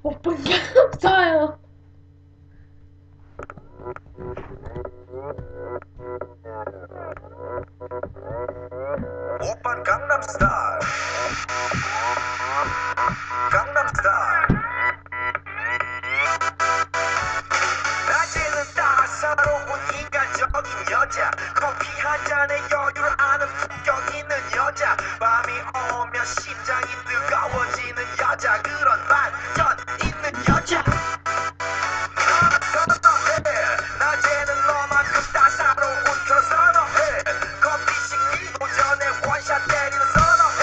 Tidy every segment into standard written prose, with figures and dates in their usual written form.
오빠가 없어요. 오빤 강남스타일 강남스타일 낮에는 따사로운 인간적인 여자 커피 한 잔에 여유를 아는 품격 있는 여자 밤이 오면 심장이 뜨거워지는 여자 그런 반전 있는 여자 너는 선호해 낮에는 너만큼 따사로운 그런 선호해 커피 식기도 전에 원샷 때리는 선호해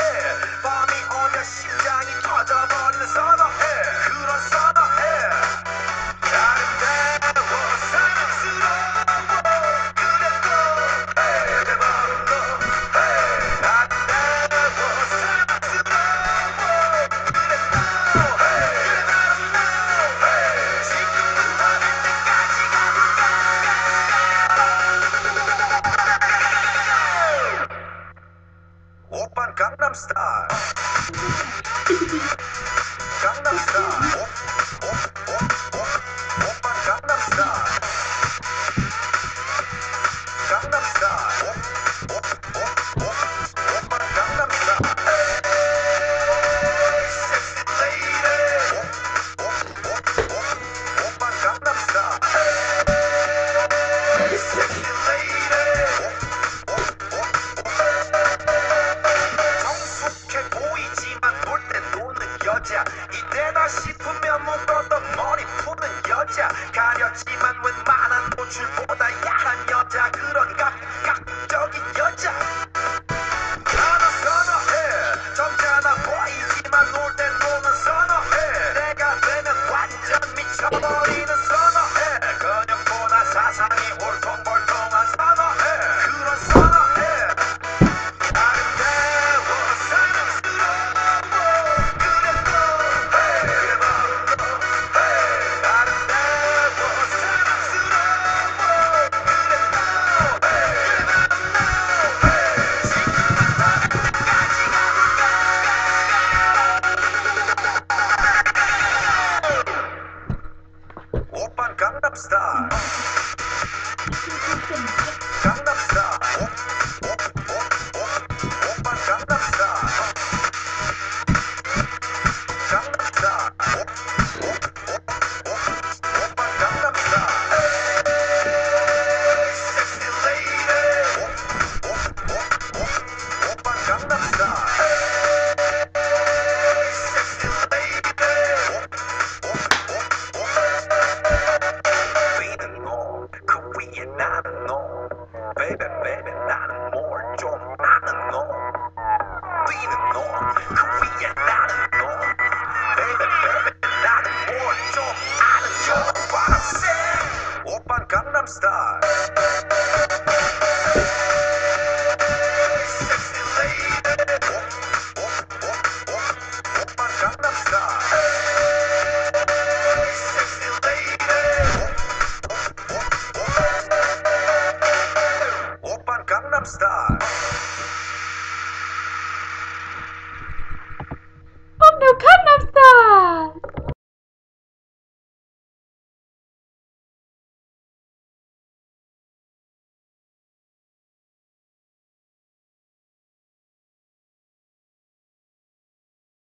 밤이 오면 심장이 터져버리는 선호해 그런 선호해 아름다워 사랑스러워 그래도 대박로 아름다워 사랑스러워 그래도 지금부터 갈 때까지 가볼까 오빤 강남스타일 강남스타일 오빤 강남스타일 강남스타일 오빤 강남스타일 섹시 레이디 오빤 강남스타일 섹시 레이디 성숙해 보이지만 놀 때 노는 여자 이때다 싶으면 묶었던 머리 푸는 여자 가렸지만 웬만한 노출보다 야한 여자 그런 감각적인 여자 나는 선호해 점잖아 보이지만 놀 때 노는 선호해 내가 되면 완전 미쳐버리는 선호해 근육보다 사상이 올통벌통한 선호해 그런 선호해 아름다워 사랑스러워 그래도 대박로 아름다워 사랑스러워 그래도 오빤 강남스타일 강남스타일 오빤 강남스타일 강남스타일 오빤 강남스타일 섹시 레이디 오빤 강남스타일 섹시 레이디 위는 너그 위에 나는 너 베이베 베이베 나는 뭘 좀 아는 너 위는 너그 위에 나는 너 베이베 베이베 나는 뭘 좀 아는 너 What I'm saying 오빤 강남스타일